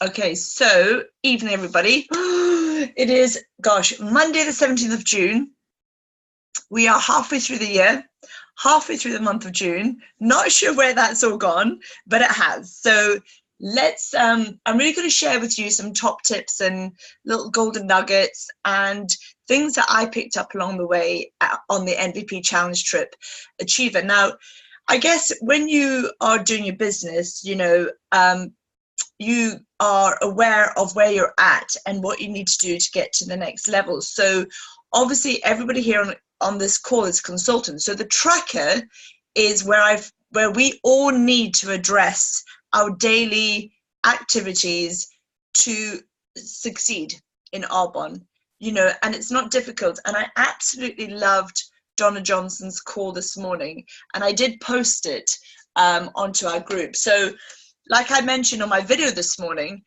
Okay, so evening, everybody. It is, gosh, Monday the 17th of June. We are halfway through the year, halfway through the month of June. Not sure where that's all gone, but it has. So let's, I'm really going to share with you some top tips and little golden nuggets and things that I picked up along the way on the MVP Challenge Trip Achiever. Now, I guess when you are doing your business, you are aware of where you're at and what you need to do to get to the next level. So obviously everybody here on this call is consultants. So the tracker is where we all need to address our daily activities to succeed in Arbonne, and it's not difficult. And I absolutely loved Donna Johnson's call this morning, and I did post it onto our group. So like I mentioned on my video this morning,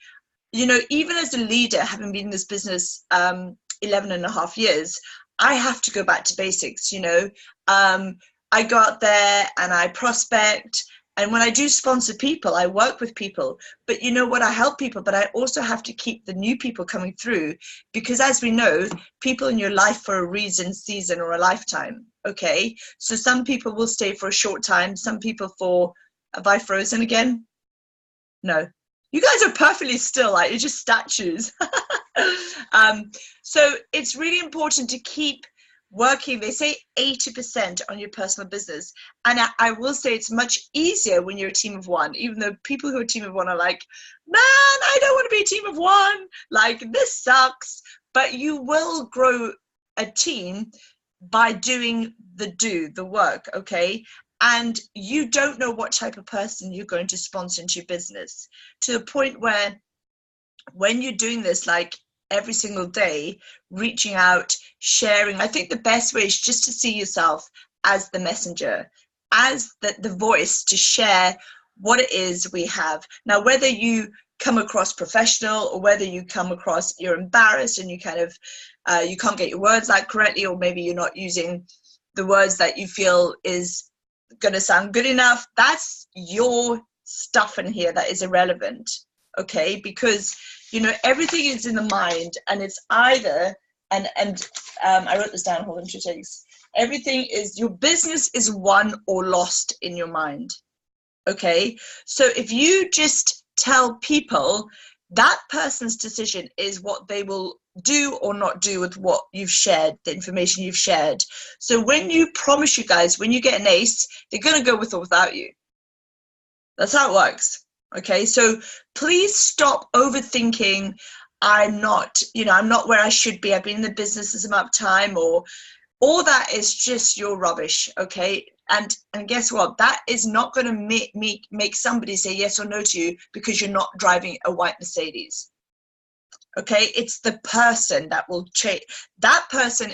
even as a leader, having been in this business 11 and a half years, I have to go back to basics. I go out there and I prospect. And when I do sponsor people, I work with people. But you know what? I help people, but I also have to keep the new people coming through. Because as we know, people in your life for a reason, season, or a lifetime. Okay? So some people will stay for a short time. Some people for, have I frozen again? No, you guys are perfectly still, like you're just statues. So it's really important to keep working. They say 80% on your personal business. And I will say it's much easier when you're a team of one, even though people who are a team of one are like, man, I don't want to be a team of one. Like, this sucks. But you will grow a team by doing the work, okay? And you don't know what type of person you're going to sponsor into your business, to the point where when you're doing this, like every single day, reaching out, sharing, I think the best way is just to see yourself as the messenger, as the voice to share what it is we have. Now, whether you come across professional or whether you come across you're embarrassed and you kind of, you can't get your words out correctly, or maybe you're not using the words that you feel is going to sound good enough, that's your stuff in here that is irrelevant, okay? Because everything is in the mind, and it's either and I wrote this down, hold on 2 seconds. Everything is, your business is won or lost in your mind, okay? So if you just tell people that person's decision is what they will do or not do with what you've shared, the information you've shared. So when you promise, you guys, when you get an ace, they're going to go with or without you. That's how it works. Okay, so please stop overthinking. I'm not where I should be. I've been in the business this amount of time, or all that is just your rubbish. Okay, and guess what? That is not going to make somebody say yes or no to you because you're not driving a white Mercedes. Okay, it's the person that will change. That person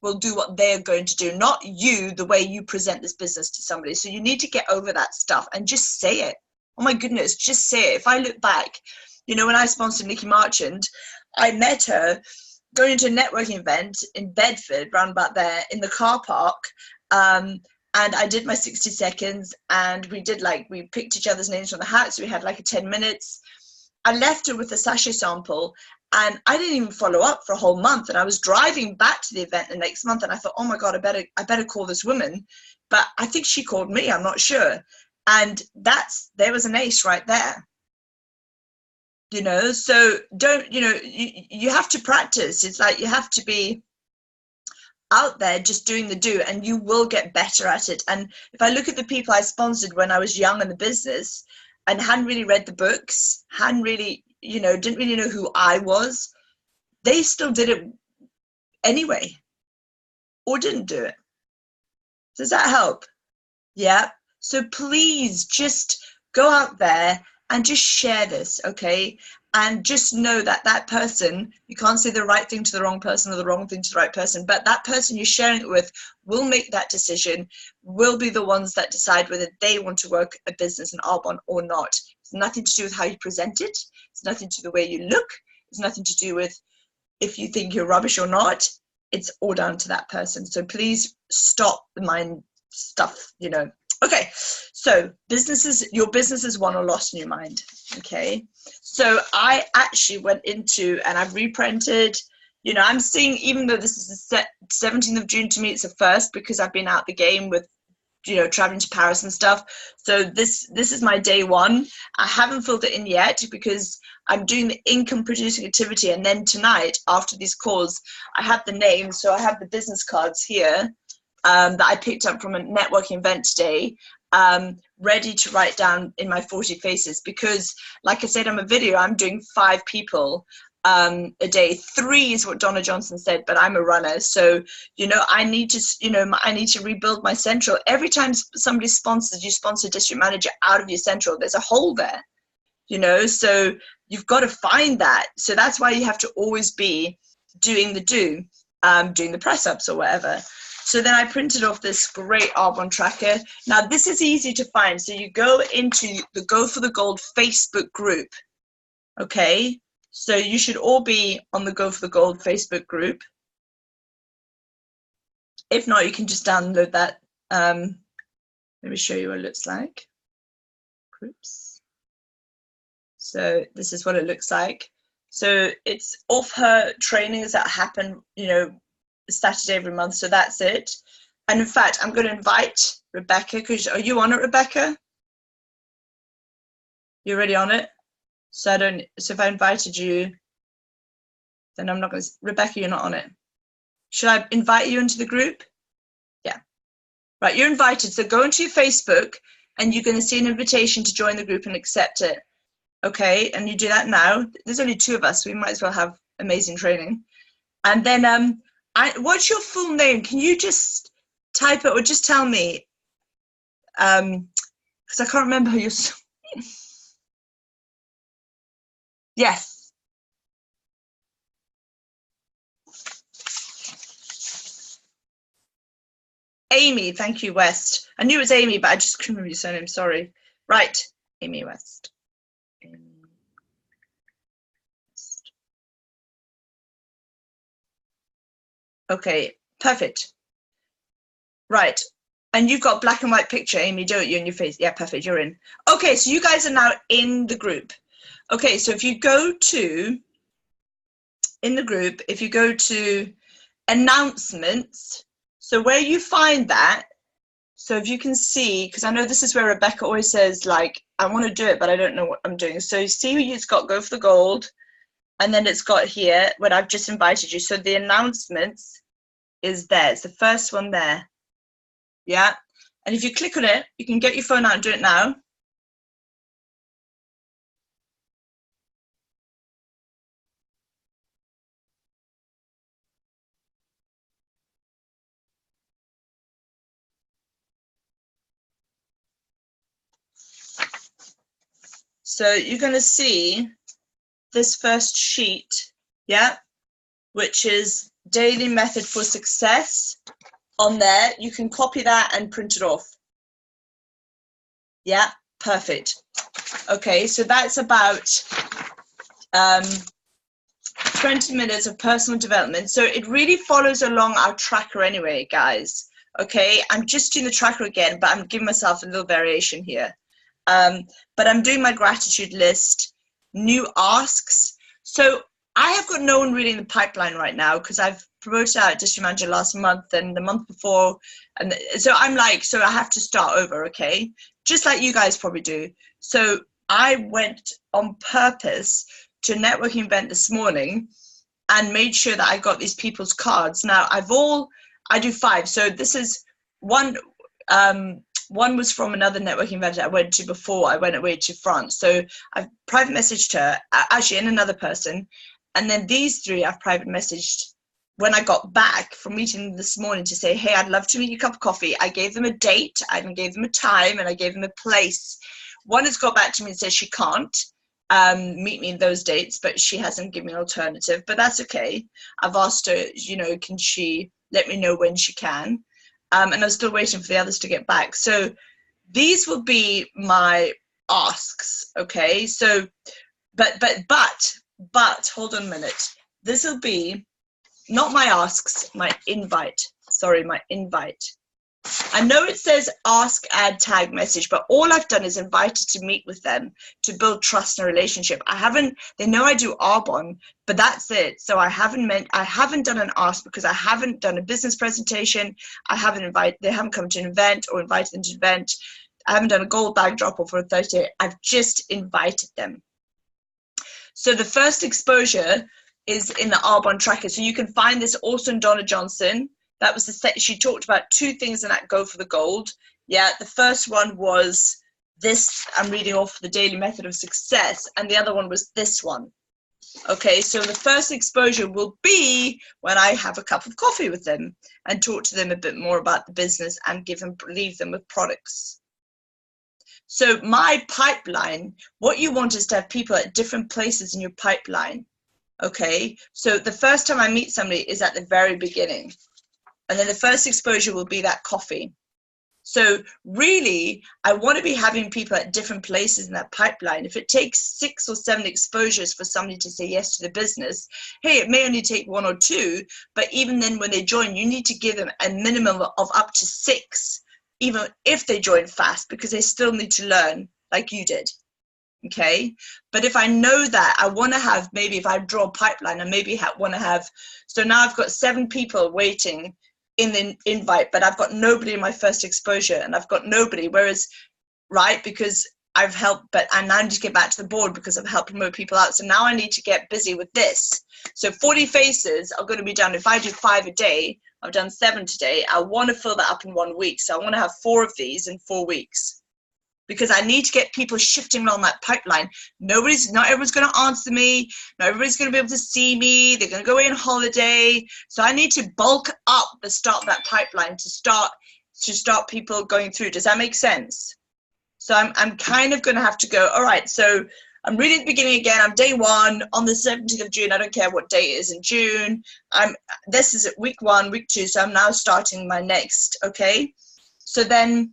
will do what they're going to do, not you, the way you present this business to somebody. So you need to get over that stuff and just say it. Oh my goodness, just say it. If I look back, when I sponsored Nikki Marchand, I met her going to a networking event in Bedford, round about there, in the car park. And I did my 60 seconds, and we picked each other's names from the hat. So we had like a 10 minutes. I left her with a sachet sample, and I didn't even follow up for a whole month. And I was driving back to the event the next month, and I thought, oh my God, I better call this woman. But I think she called me, I'm not sure. And there was an ace right there. So don't, you have to practice. It's like you have to be out there just doing the do, and you will get better at it. And if I look at the people I sponsored when I was young in the business and hadn't really read the books, didn't really know who I was, they still did it anyway, or didn't do it. Does that help? Yeah. So please just go out there and just share this, okay? And just know that person, you can't say the right thing to the wrong person or the wrong thing to the right person, but that person you're sharing it with will make that decision, will be the ones that decide whether they want to work a business in Arbonne or not. It's nothing to do with how you present it. It's nothing to do with the way you look. It's nothing to do with if you think you're rubbish or not. It's all down to that person. So please stop the mind stuff, Okay, so your business is won or lost in your mind. Okay, so I actually went into and I've reprinted. You know, I'm seeing, even though this is the 17th of June, to me it's a first because I've been out the game with, you know, traveling to Paris and stuff. So this is my day one. I haven't filled it in yet because I'm doing the income producing activity, and then tonight after these calls I have the names, so I have the business cards here that I picked up from a networking event today, ready to write down in my 40 faces, because like I said on my video, I'm doing 5 people a day. 3 is what Donna Johnson said, but I'm a runner, so you know, I need to rebuild my central. Every time somebody sponsors, you sponsor a district manager out of your central, there's a hole there, you know, so you've got to find that. So that's why you have to always be doing the press ups or whatever. So then I printed off this great Arbonne tracker. Now this is easy to find. So you go into the Go for the Gold Facebook group. Okay, so you should all be on the Go for the Gold Facebook group. If not, you can just download that. Let me show you what it looks like. Groups. So this is what it looks like. So it's off her trainings that happen, you know, Saturday every month. So that's it. And in fact, I'm going to invite Rebecca, because are you on it, Rebecca? You're already on it? So if I invited you, then I'm not going to, Rebecca, you're not on it. Should I invite you into the group? Yeah. Right, you're invited. So go into your Facebook and you're going to see an invitation to join the group and accept it. Okay, and you do that now. There's only 2 of us, so we might as well have amazing training. And then, what's your full name? Can you just type it or just tell me? Because I can't remember who you're. Yes. Amy, thank you, West. I knew it was Amy, but I just couldn't remember your surname, sorry. Right, Amy West. Okay, perfect. Right, and you've got black and white picture, Amy, don't you, in your face? Yeah, perfect, you're in. Okay, so you guys are now in the group. Okay, so if you go to, in the group, if you go to announcements, so where you find that, so if you can see, because I know this is where Rebecca always says, like, I want to do it, but I don't know what I'm doing. So you see it's got Go for the Gold, and then it's got here, when I've just invited you. So the announcements is there. It's the first one there. Yeah. And if you click on it, you can get your phone out and do it now. So you're going to see this first sheet, yeah, which is daily method for success. On there, you can copy that and print it off. Yeah, perfect. Okay, so that's about 20 minutes of personal development. So it really follows along our tracker anyway, guys. Okay, I'm just doing the tracker again, but I'm giving myself a little variation here. But I'm doing my gratitude list, new asks. So I have got no one really in the pipeline right now because I've promoted out district manager last month and the month before. And so I'm like, so I have to start over, okay? Just like you guys probably do. So I went on purpose to a networking event this morning and made sure that I got these people's cards. Now I do 5. So this is one was from another networking event I went to before I went away to France. So I've private messaged her, actually, and another person. And then these 3 I've private messaged when I got back from meeting this morning to say, hey, I'd love to meet you a cup of coffee. I gave them a date, I gave them a time, and I gave them a place. One has got back to me and says she can't meet me in those dates, but she hasn't given me an alternative, but that's okay. I've asked her, you know, can she let me know when she can? And I'm still waiting for the others to get back. So these will be my asks, okay? So, but hold on a minute. This will be not my asks, my invite. Sorry, my invite. I know it says ask, add, tag, message, but all I've done is invited to meet with them to build trust and a relationship. They know I do Arbonne, but that's it. So I haven't done an ask because I haven't done a business presentation. They haven't come to an event or invited them to an event. I haven't done a gold bag drop off for a Thursday. I've just invited them. So the first exposure is in the Arbonne tracker. So you can find this also in Donna Johnson. That was she talked about 2 things in that Go for the Gold. Yeah, the first one was this, I'm reading off the Daily Method of Success, and the other one was this one. Okay, so the first exposure will be when I have a cup of coffee with them and talk to them a bit more about the business and leave them with products. So my pipeline, what you want is to have people at different places in your pipeline. Okay, so the first time I meet somebody is at the very beginning. And then the first exposure will be that coffee. So really, I want to be having people at different places in that pipeline. If it takes 6 or 7 exposures for somebody to say yes to the business, hey, it may only take 1 or 2, but even then when they join, you need to give them a minimum of up to 6, even if they join fast, because they still need to learn like you did. Okay, but if I know that, I want to have, maybe if I draw a pipeline, I maybe want to have, so now I've got 7 people waiting in the invite, but I've got nobody in my first exposure, and I've got nobody, whereas, right, because I've helped, and now I need to get back to the board because I've helped promote people out, so now I need to get busy with this. So 40 faces are going to be done. If I do 5 a day, I've done 7 today, I want to fill that up in 1 week, so I want to have 4 of these in 4 weeks. Because I need to get people shifting along that pipeline. Not everyone's going to answer me. Not everybody's going to be able to see me. They're going to go away on holiday. So I need to bulk up the start of that pipeline to start people going through. Does that make sense? So I'm kind of going to have to go, all right, so I'm really at the beginning again. I'm day 1 on the 17th of June. I don't care what day it is in June. This is at week 1, week 2. So I'm now starting my next, okay? So then,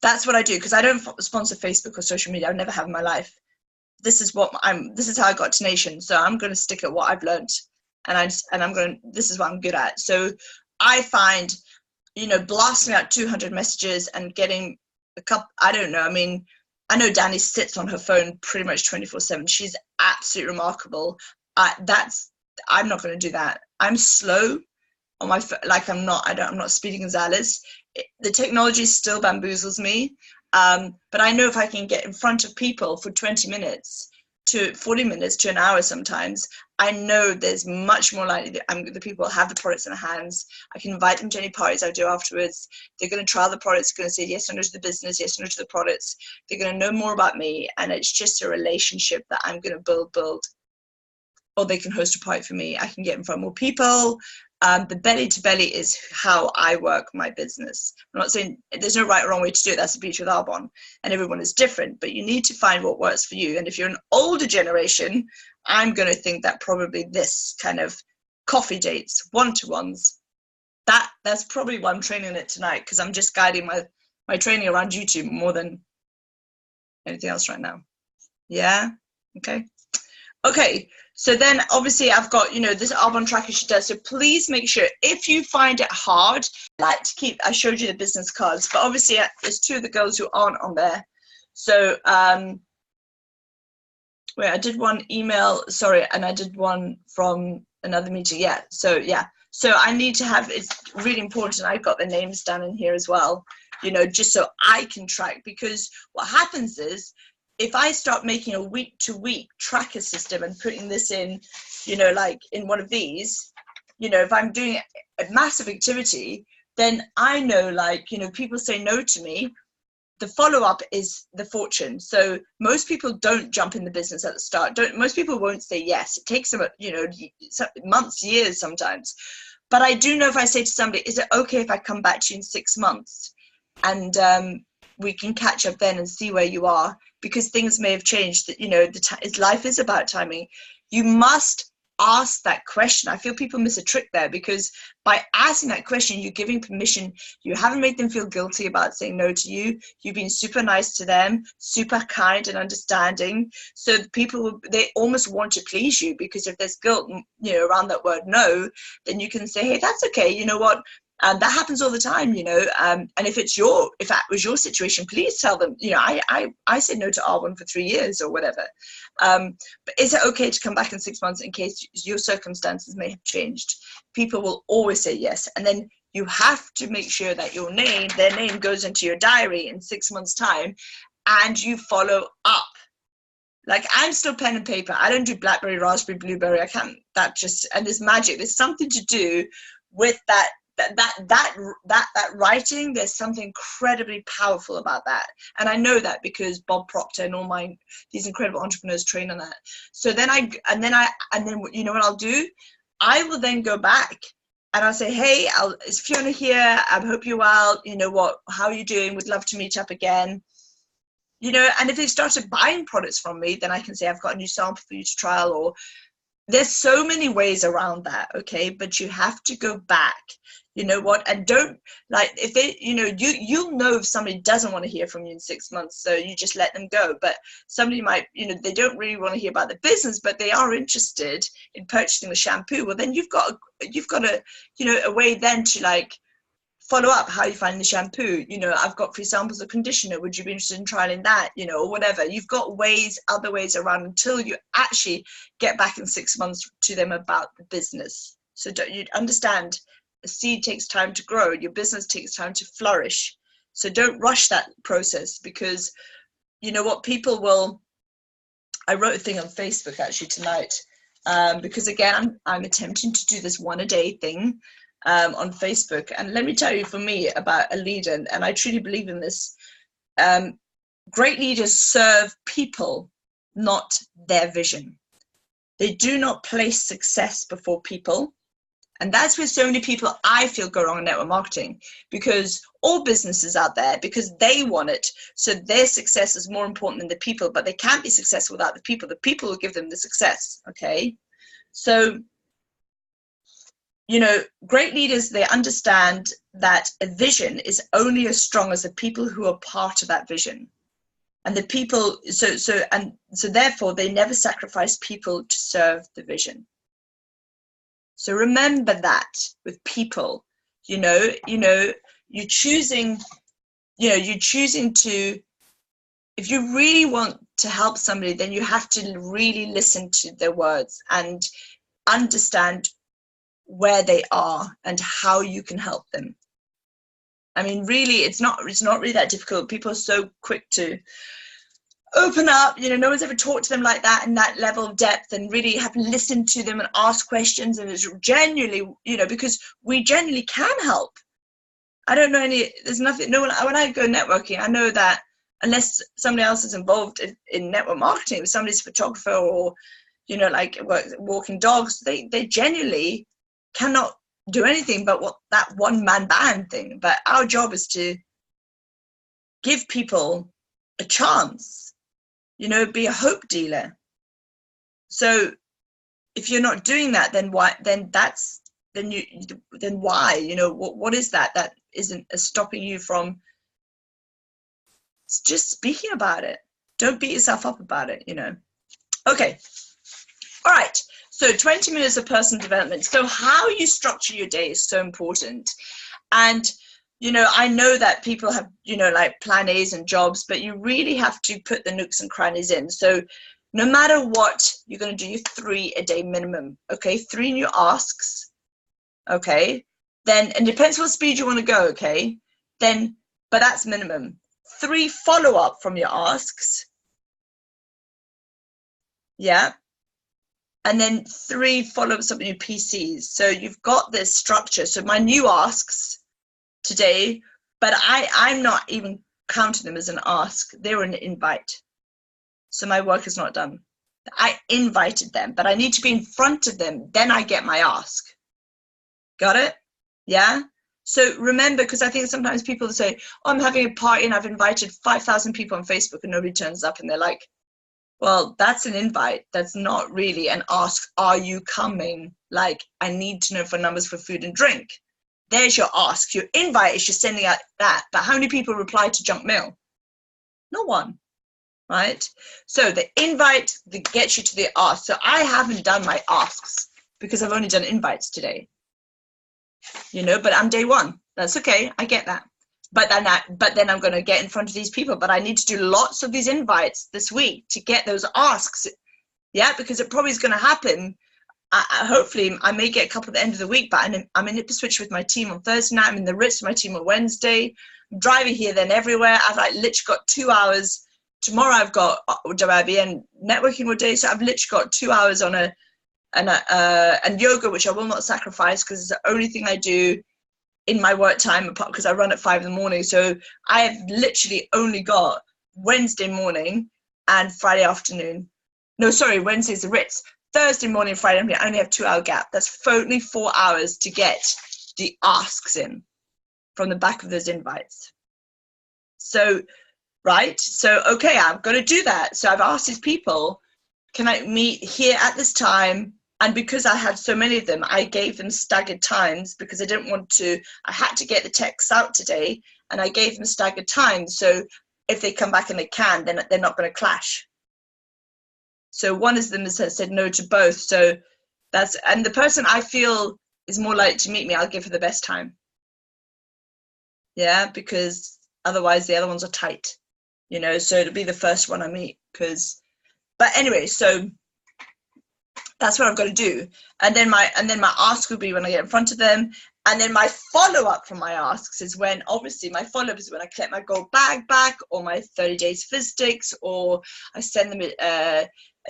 that's what I do, because I don't sponsor Facebook or social media. I've never have in my life. This is how I got to Nation. So I'm going to stick at what I've learned, this is what I'm good at. So I find, blasting out 200 messages and getting a couple, I don't know. I mean, I know Danny sits on her phone pretty much 24/7. She's absolutely remarkable. I'm not going to do that. I'm slow on my, I'm not Speedy Gonzalez. The technology still bamboozles me, but I know if I can get in front of people for 20 minutes to 40 minutes to an hour sometimes, I know there's much more likely that the people have the products in their hands. I can invite them to any parties I do afterwards. They're going to trial the products, they're going to say yes or no to the business, yes or no to the products. They're going to know more about me, and it's just a relationship that I'm going to build. Or they can host a party for me. I can get in front of more people. The belly to belly is how I work my business. I'm not saying there's no right or wrong way to do it. That's the beauty with Arbonne, and everyone is different, but you need to find what works for you. And if you're an older generation, I'm going to think that probably this kind of coffee dates, one-to-ones, that's probably why I'm training it tonight, because I'm just guiding my training around YouTube more than anything else right now. Yeah, okay, so then obviously I've got, this Arbonne tracker she does. So please make sure, if you find it hard, I showed you the business cards, but obviously there's 2 of the girls who aren't on there. So, wait, I did one email, sorry, and I did one from another meeting. Yeah, so I need to have, it's really important, I've got the names down in here as well, just so I can track, because what happens is, if I start making a week-to-week tracker system and putting this in, like in one of these, if I'm doing a massive activity, then I know, people say no to me. The follow-up is the fortune. So most people don't jump in the business at the start. Most people won't say yes. It takes them, months, years sometimes. But I do know, if I say to somebody, is it okay if I come back to you in 6 months? And we can catch up then and see where you are, because things may have changed. That life is about timing. You must ask that question. I feel people miss a trick there, because by asking that question, you're giving permission. You haven't made them feel guilty about saying no to you. You've been super nice to them, super kind and understanding. So they almost want to please you, because if there's guilt, around that word no, then you can say, hey, that's okay. You know what? And that happens all the time, and if that was your situation, please tell them, I said no to R1 for 3 years or whatever. But is it okay to come back in 6 months in case your circumstances may have changed? People will always say yes. And then you have to make sure that their name goes into your diary in 6 months' time, and you follow up. Like, I'm still pen and paper. I don't do BlackBerry, Raspberry, Blueberry. I can't. And there's magic. There's something to do with that writing. There's something incredibly powerful about that, and I know that because Bob Proctor and all these incredible entrepreneurs train on that. So then you know what I'll do? I will then go back and I'll say, hey, is Fiona here? I hope you're well. You know what? How are you doing? Would love to meet up again. And if they started buying products from me, then I can say, I've got a new sample for you to trial. Or there's so many ways around that, okay? But you have to go back, you know what? And don't, like, if they, you'll know if somebody doesn't want to hear from you in 6 months, so you just let them go. But somebody might, they don't really want to hear about the business, but they are interested in purchasing the shampoo. Well, then you've got a way then to, like, follow up how you find the shampoo. I've got free samples of conditioner. Would you be interested in trialing that? Or whatever. You've got other ways around until you actually get back in 6 months to them about the business. So you understand, a seed takes time to grow. Your business takes time to flourish. So don't rush that process, because you know what, people will. I wrote a thing on Facebook actually tonight, because again, I'm attempting to do this 1 a day thing. On Facebook, and let me tell you, for me, about a leader, and I truly believe in this, great leaders serve people, not their vision. They do not place success before people, and that's where so many people, I feel, go wrong in network marketing, because all businesses out there, because they want it, so their success is more important than the people, but they can't be successful without the people. The people will give them the success, okay? So great leaders, they understand that a vision is only as strong as the people who are part of that vision. And the people, so therefore, they never sacrifice people to serve the vision. So remember that with people, you're choosing to, if you really want to help somebody, then you have to really listen to their words and understand where they are and how you can help them. I mean, really, it's not really that difficult. People are so quick to open up. No one's ever talked to them like that, in that level of depth, and really have listened to them and ask questions. And it's genuinely, because we genuinely can help. I don't know there's nothing, no one, when I go networking, I know that unless somebody else is involved in network marketing, if somebody's a photographer or, like walking dogs, they genuinely cannot do anything but that one-man band thing. But our job is to give people a chance, be a hope dealer. So if you're not doing that, then why? Then why? What is that isn't stopping you from just speaking about it? Don't beat yourself up about it. Okay. All right. So 20 minutes of personal development. So how you structure your day is so important. And, I know that people have, like plan A's and jobs, but you really have to put the nooks and crannies in. So no matter what, you're going to do your 3 a day minimum. Okay. 3 new asks. Okay. Then, and it depends what speed you want to go. Okay. Then, but that's minimum. 3 follow up from your asks. Yeah. And then 3 follow-ups on your PCs. So you've got this structure. So my new asks today, but I'm not even counting them as an ask. They were an invite. So my work is not done. I invited them, but I need to be in front of them. Then I get my ask. Got it? Yeah? So remember, because I think sometimes people say, oh, I'm having a party and I've invited 5,000 people on Facebook and nobody turns up, and they're like, well, that's an invite. That's not really an ask. Are you coming? Like, I need to know for numbers for food and drink. There's your ask. Your invite is just sending out that. But how many people reply to junk mail? No one, right? So the invite that gets you to the ask. So I haven't done my asks because I've only done invites today. you know, but I'm day one. That's okay. I get that. But then I'm going to get in front of these people. But I need to do lots of these invites this week to get those asks. Yeah, because it probably is going to happen. Hopefully, I may get a couple at the end of the week, but I'm in Ipswich with my team on Thursday night. I'm in the Ritz with my team on Wednesday. I'm driving here, then everywhere. I've like literally got 2 hours. Tomorrow I've got and networking all day, so I've literally got 2 hours on and yoga, which I will not sacrifice because it's the only thing I do in my work time, because I run at 5 in the morning. So I have literally only got Wednesday morning and Friday afternoon. No, sorry, Wednesday's the Ritz. Thursday morning, Friday, I only have 2 hour gap. That's only 4 hours to get the asks in from the back of those invites. So, right. So, okay, I'm going to do that. So I've asked these people, can I meet here at this time? And because I had so many of them, I gave them staggered times because I didn't want to, I had to get the texts out today and I gave them staggered times. So if they come back and they can, then they're not going to clash. So one of them has said no to both. So that's, and the person I feel is more likely to meet me, I'll give her the best time. Yeah, because otherwise the other ones are tight, you know, so it'll be the first one I meet but anyway, so that's what I've got to do. And then my ask will be when I get in front of them. And then my follow-up from my asks is when, obviously, my follow-up is when I collect my gold bag back, or my 30 days Fizdix, or I send them a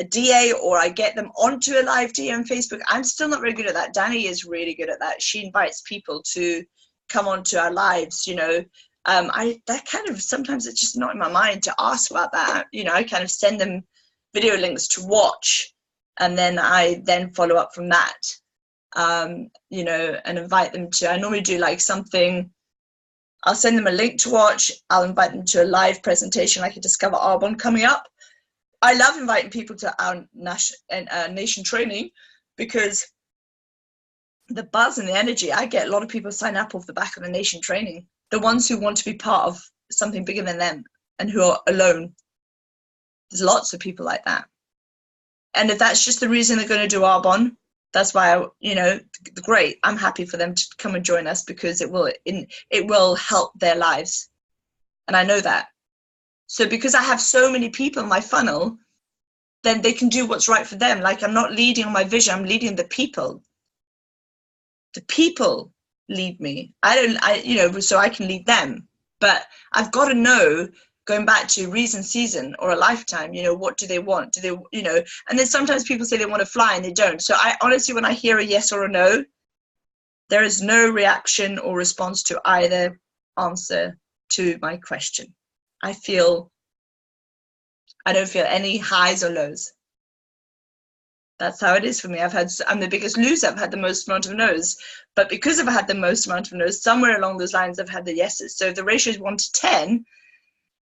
DA, or I get them onto a live DA on Facebook. I'm still not very good at that. Danny is really good at that. She invites people to come onto our lives, you know. That kind of, sometimes it's just not in my mind to ask about that. You know, I kind of send them video links to watch, and then I follow up from that, you know, and invite them to, I normally do like something, I'll send them a link to watch, I'll invite them to a live presentation like a Discover Arbonne coming up. I love inviting people to our nation training because the buzz and the energy, I get a lot of people sign up off the back of the nation training, the ones who want to be part of something bigger than them and who are alone. There's lots of people like that. And if that's just the reason they're going to do Arbonne, that's why, you know, great. I'm happy for them to come and join us because it will help their lives. And I know that. So because I have so many people in my funnel, then they can do what's right for them. Like, I'm not leading on my vision, I'm leading the people. The people lead me. You know, so I can lead them. But I've got to know, going back to reason, season, or a lifetime, you know, what do they want? Do they, you know, and then sometimes people say they want to fly and they don't. So I honestly, when I hear a yes or a no, there is no reaction or response to either answer to my question. I don't feel any highs or lows. That's how it is for me. I'm the biggest loser. I've had the most amount of no's, but because I've had the most amount of no's, somewhere along those lines, I've had the yeses. So if the ratio is 1 to 10,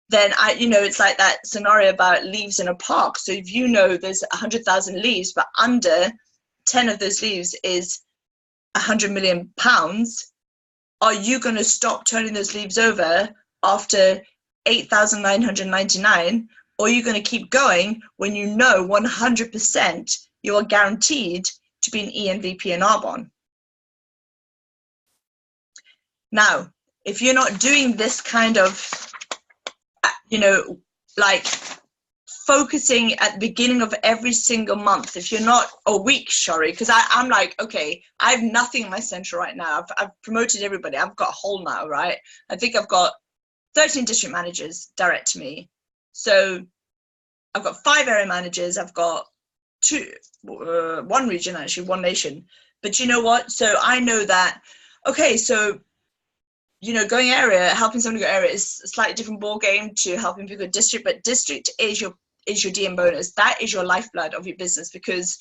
then you know, it's like that scenario about leaves in a park. So if you know there's 100,000 leaves, but under 10 of those leaves is 100 million pounds, are you going to stop turning those leaves over after 8,999? Or are you going to keep going when you know 100% you are guaranteed to be an ENVP in Arbonne? Now, if you're not doing this kind of, you know, like focusing at the beginning of every single month, if you're not, or week, sorry, because I'm like, okay, I have nothing in my center right now. I've promoted everybody. I've got a hole now, right? I think I've got 13 district managers direct to me. So I've got 5 area managers. I've got 1 region, actually, 1 nation. But you know what? So I know that, okay, so, you know, going area, helping someone go area is a slightly different ball game to helping people go district, but district is your DM bonus. That is your lifeblood of your business, because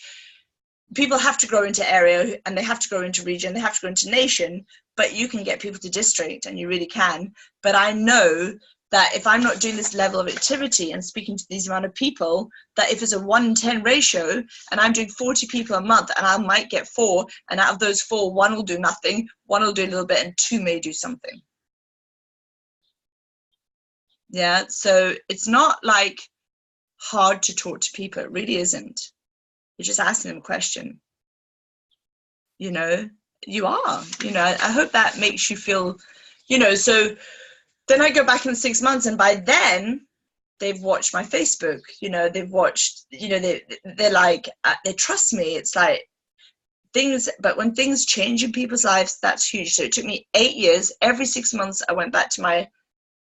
people have to grow into area and they have to grow into region, they have to grow into nation, but you can get people to district, and you really can. But I know that if I'm not doing this level of activity and speaking to these amount of people, that if it's a 1:10 ratio and I'm doing 40 people a month, and I might get 4, and out of those 4, 1 will do nothing, 1 will do a little bit, and 2 may do something. Yeah, so it's not like hard to talk to people. It really isn't. You're just asking them a question. You know, you are, you know. I hope that makes you feel, you know. So then I go back in 6 months, and by then they've watched my Facebook, you know, they've watched, you know, they're like, they trust me. It's like things, but when things change in people's lives, that's huge. So it took me 8 years. Every 6 months I went back to my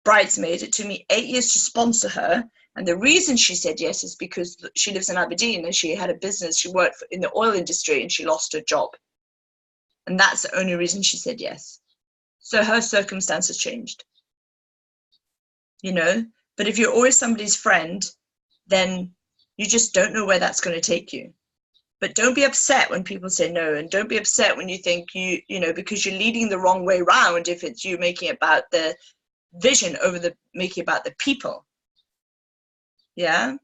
bridesmaid. It took me 8 years to sponsor her. And the reason she said yes is because she lives in Aberdeen and she had a business. She worked in the oil industry and she lost her job. And that's the only reason she said yes. So her circumstances changed, you know. But if you're always somebody's friend, then you just don't know where that's going to take you. But don't be upset when people say no, and don't be upset when you think you know, because you're leading the wrong way round if it's you making it about the vision over the making about the people. Yeah.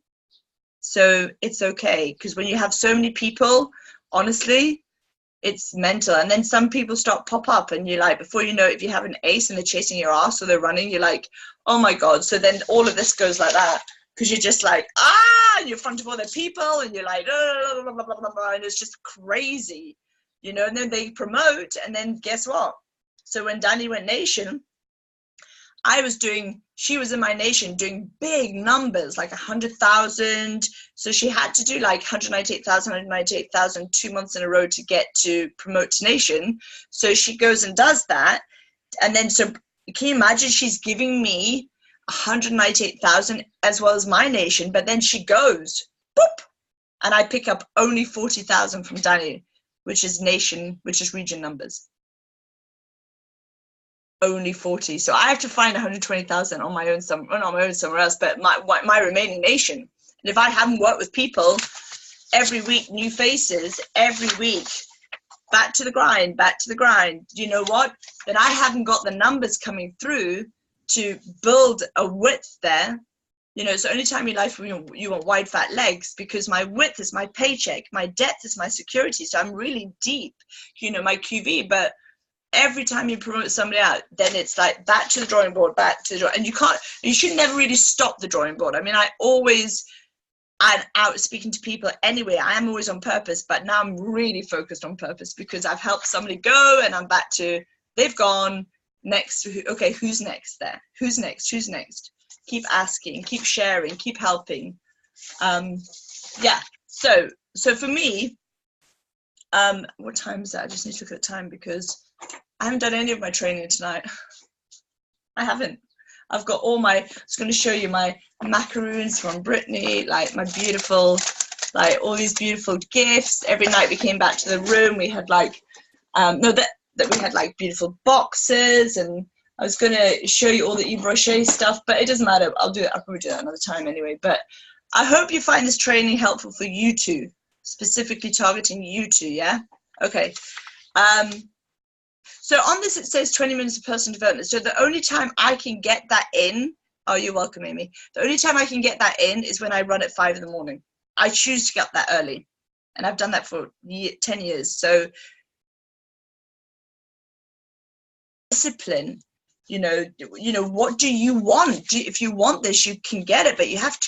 So it's okay, because when you have so many people, honestly, it's mental. And then some people start pop up and you're like, before you know it, if you have an ace and they're chasing your ass or they're running, you're like, oh my God. So then all of this goes like that, because you're just like, and you're in front of all the people and you're like, oh, blah, blah, blah, blah, blah, and it's just crazy, you know. And then they promote, and then guess what? So when Danny went nation, she was in my nation doing big numbers, like 100,000. So she had to do like 198,000 2 months in a row to get to promote to nation. So she goes and does that. And then, so can you imagine, she's giving me 198,000 as well as my nation, but then she goes, boop, and I pick up only 40,000 from Danny, which is nation, which is region numbers. Only 40. So I have to find 120,000 on my own, not on my own somewhere else, but my remaining nation. And if I haven't worked with people every week, new faces every week, back to the grind, you know what? Then I haven't got the numbers coming through to build a width there. You know, it's the only time in your life when you want wide, fat legs, because my width is my paycheck, my depth is my security. So I'm really deep, you know, my QV, but every time you promote somebody out, then it's like back to the drawing board, and you should never really stop the drawing board. I mean, I'm out speaking to people anyway. I am always on purpose, but now I'm really focused on purpose because I've helped somebody go and I'm back to, they've gone next. Okay, who's next there? Who's next? Keep asking, keep sharing, keep helping. Yeah. So for me, what time is that? I just need to look at the time because I haven't done any of my training tonight. I haven't. I've got I was going to show you my macaroons from Brittany, like my beautiful, like all these beautiful gifts. Every night we came back to the room, we had like, that we had like beautiful boxes, and I was going to show you all the Yves Rocher stuff, but it doesn't matter. I'll probably do that another time anyway. But I hope you find this training helpful for you two, specifically targeting you two, yeah? Okay. So on this, it says 20 minutes of personal development. So the only time I can get that in, oh, you're welcome, Amy. The only time I can get that in is when I run at 5 in the morning. I choose to get up that early, and I've done that for 10 years. So discipline, you know, what do you want? If you want this, you can get it, but you have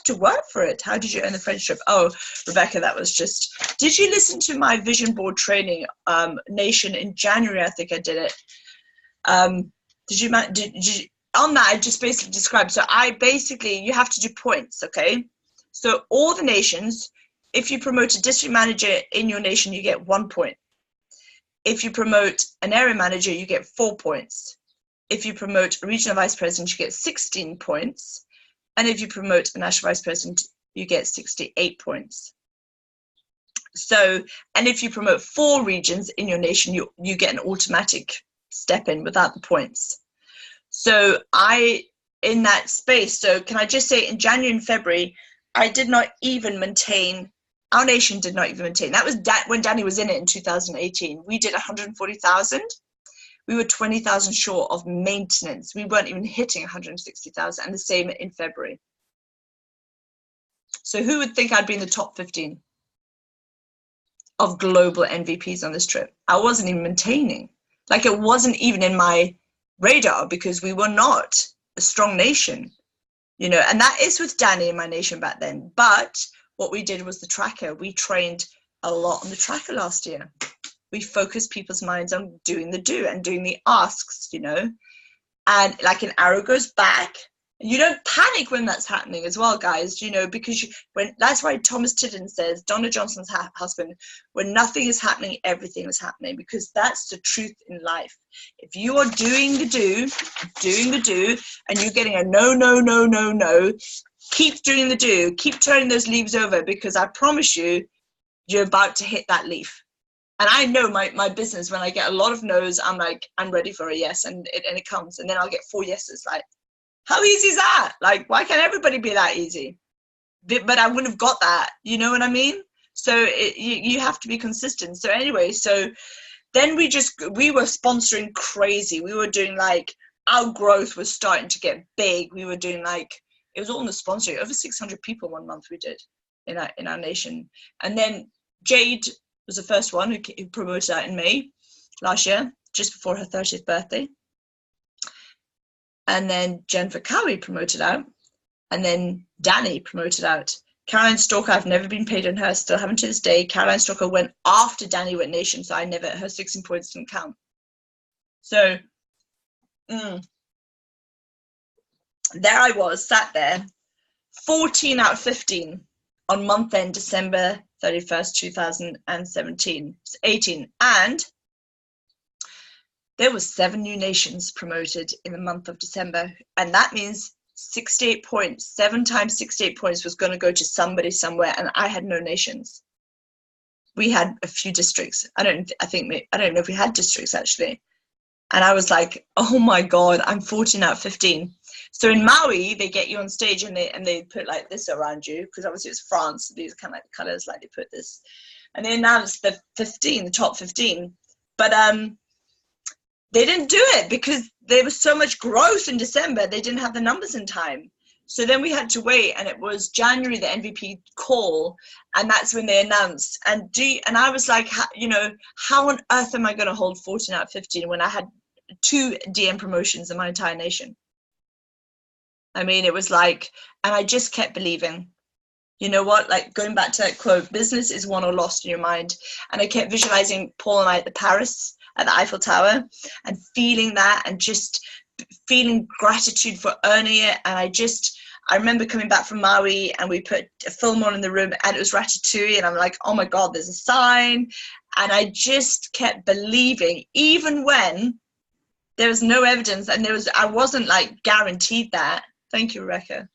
to work for it. How did you earn the friendship? Oh, Rebecca, that was just, did you listen to my vision board training, Nation, in January? I think I did it. Did you on that, I just basically described. So you have to do points, okay? So all the nations, if you promote a district manager in your nation, you get 1 point. If you promote an area manager, you get 4 points. If you promote a regional vice president, you get 16 points. And if you promote a national vice president, you get 68 points. So, and if you promote 4 regions in your nation, you get an automatic step in without the points. So in that space, so can I just say, in January and February, I did not even maintain, our nation did not even maintain. That was when Danny was in it in 2018. We did 140,000. We were 20,000 short of maintenance. We weren't even hitting 160,000, and the same in February. So who would think I'd be in the top 15 of global MVPs on this trip? I wasn't even maintaining. Like, it wasn't even in my radar because we were not a strong nation, you know, and that is with Danny in my nation back then. But what we did was the tracker. We trained a lot on the tracker last year. we focus people's minds on doing the do and doing the asks, you know, and like an arrow goes back. You don't panic when that's happening as well, guys, you know, because that's why Thomas Tiddon says, Donna Johnson's husband, when nothing is happening, everything is happening, because that's the truth in life. If you are doing the do, and you're getting a no, keep doing the do, keep turning those leaves over, because I promise you, you're about to hit that leaf. And I know my business, when I get a lot of no's, I'm like, I'm ready for a yes, and it comes, and then I'll get 4 yeses, like, how easy is that? Like, why can't everybody be that easy? But I wouldn't have got that, you know what I mean? So you have to be consistent. So anyway, so then we were sponsoring crazy. We were doing like, our growth was starting to get big. We were doing like, it was all in the sponsoring, over 600 people one month we did in our nation. And then Jade was the first one who promoted that in May last year, just before her 30th birthday. And then Jennifer Cowie promoted out, and then Danny promoted out. Caroline Stalker, I've never been paid on her, still haven't to this day. Caroline Stalker went after Danny went nation, so her 16 points didn't count. So there I was, sat there, 14 out of 15 on month end, December 31st, 2018. And there was 7 new nations promoted in the month of December. And that means 68 points, 7 times 68 points was going to go to somebody somewhere. And I had no nations. We had a few districts. I don't know if we had districts actually. And I was like, oh my God, I'm 14 out of 15. So in Maui, they get you on stage and they put like this around you, because obviously it's France. So these are kind of like the colors, like they put this. And they announced the top 15. But they didn't do it because there was so much growth in December. They didn't have the numbers in time. So then we had to wait, and it was January, the MVP call, and that's when they announced. And I was like, you know, how on earth am I going to hold 14 out of 15 when I had 2 DM promotions in my entire nation? I mean, it was like, and I just kept believing. You know what, like going back to that quote, business is won or lost in your mind. And I kept visualizing Paul and I at the Eiffel Tower, and feeling that, and just feeling gratitude for earning it. And I remember coming back from Maui, and we put a film on in the room, and it was Ratatouille, and I'm like, oh my God, there's a sign. And I just kept believing, even when there was no evidence, and I wasn't like guaranteed that. Thank you, Rebecca.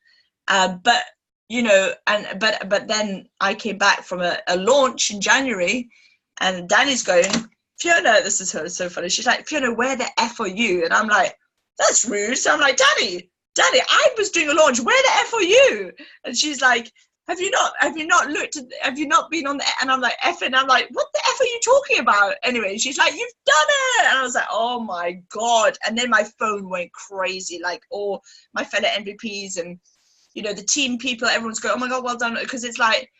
But you know, but then I came back from a launch in January, and Danny's going, Fiona, this is her, so funny. She's like, Fiona, where the F are you? And I'm like, that's rude. So I'm like, Danny, I was doing a launch. Where the F are you? And she's like, have you not been on the, and I'm like, F, and I'm like, what the F are you talking about? Anyway, she's like, you've done it. And I was like, oh my God. And then my phone went crazy, like all my fellow MVPs and, you know, the team people, everyone's going, oh my God, well done. Because it's like,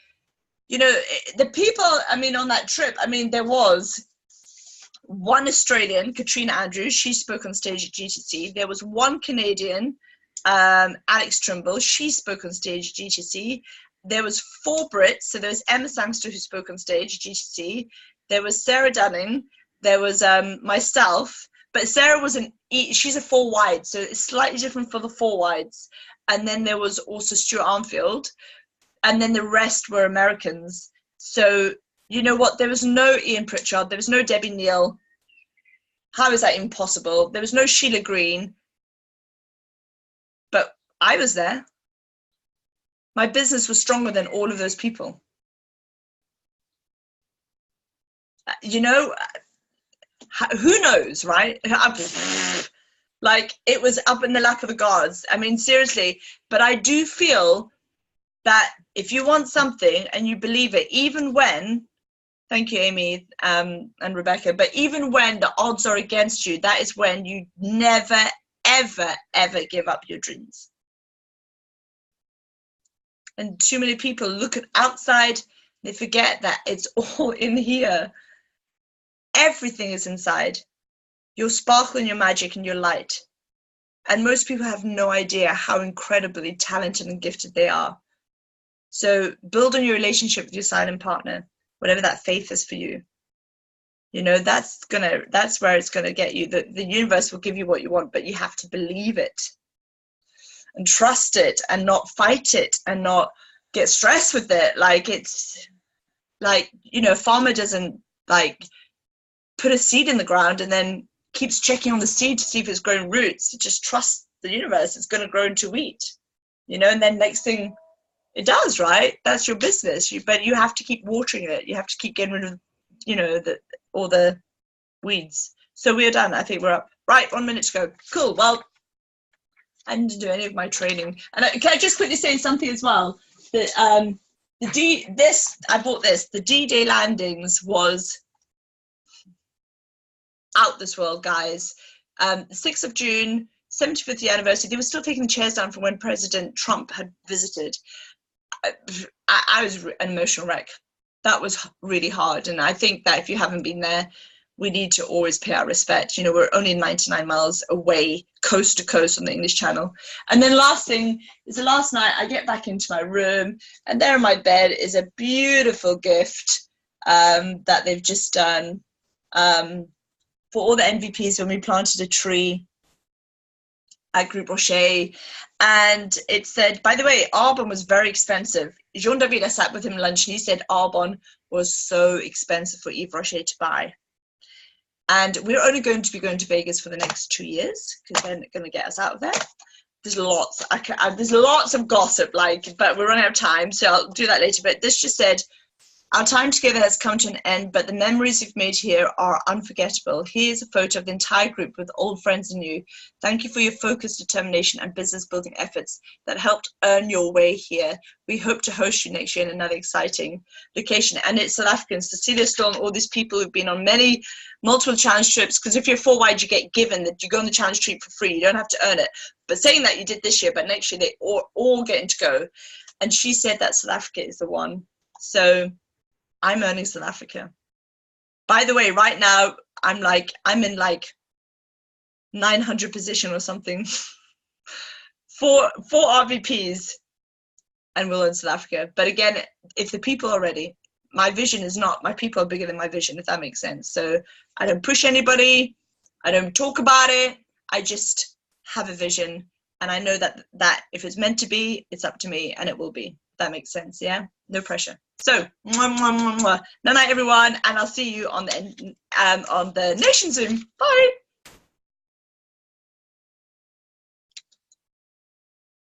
you know, the people, I mean, on that trip, I mean, there was one Australian, Katrina Andrews, she spoke on stage at GTC. There was one Canadian, Alex Trimble, she spoke on stage at GTC. There was 4 Brits, so there was Emma Sangster who spoke on stage at GTC. There was Sarah Dunning, there was myself, but Sarah she's a 4 wide, so it's slightly different for the 4 wides. And then there was also Stuart Armfield, and then the rest were Americans. So you know what? There was no Ian Pritchard. There was no Debbie Neal. How is that impossible? There was no Sheila Green. But I was there. My business was stronger than all of those people. You know, who knows, right? Like, it was up in the lap of the gods. I mean, seriously. But I do feel that if you want something and you believe it, even when, thank you, Amy and Rebecca, but even when the odds are against you, that is when you never, ever, ever give up your dreams. And too many people look at outside, they forget that it's all in here. Everything is inside. Your sparkle and your magic and your light. And most people have no idea how incredibly talented and gifted they are. So build on your relationship with your silent partner, whatever that faith is for you. You know, that's where it's gonna get you. The universe will give you what you want, but you have to believe it and trust it and not fight it and not get stressed with it. Like, it's like, you know, a farmer doesn't like put a seed in the ground and then keeps checking on the seed to see if it's growing roots. It just trusts the universe, it's going to grow into wheat, you know, and then next thing it does, right? That's your business. But you have to keep watering it. You have to keep getting rid of, you know, all the weeds. So we're done. I think we're up. Right, 1 minute to go. Cool. Well, I didn't do any of my training. And can I just quickly say something as well? That I bought this. The D-Day landings was out this world, guys. 6th of June, 75th anniversary. They were still taking the chairs down from when President Trump had visited. I was an emotional wreck. That was really hard. And I think that if you haven't been there, we need to always pay our respect. You know, we're only 99 miles away, coast to coast on the English Channel. And then last thing is the last night I get back into my room and there in my bed is a beautiful gift that they've just done for all the MVPs when we planted a tree at Group Rocher. And it said, by the way, Arbonne was very expensive. Jean David, I sat with him at lunch and he said Arbonne was so expensive for Yves Rocher to buy. And we're only going to be going to Vegas for the next 2 years because they're going to get us out of there. There's lots, there's lots of gossip, but we're running out of time, so I'll do that later. But this just said, our time together has come to an end, but the memories we've made here are unforgettable. Here's a photo of the entire group with old friends and new. Thank you for your focus, determination, and business building efforts that helped earn your way here. We hope to host you next year in another exciting location. And it's South Africans. Cecilia Storm, all these people who've been on multiple challenge trips, because if you're 4 wide, you get given that you go on the challenge trip for free. You don't have to earn it. But saying that, you did this year, but next year they all getting to go. And she said that South Africa is the one. So I'm earning South Africa. By the way, right now, I'm in 900 position or something. four RVPs and we'll earn South Africa. But again, if the people are ready, my vision is not, my people are bigger than my vision, if that makes sense. So I don't push anybody. I don't talk about it. I just have a vision. And I know that if it's meant to be, it's up to me and it will be. That makes sense, yeah? No pressure. So, mwah, mwah, mwah, mwah. Night, everyone, and I'll see you on the Nation Zoom. Bye.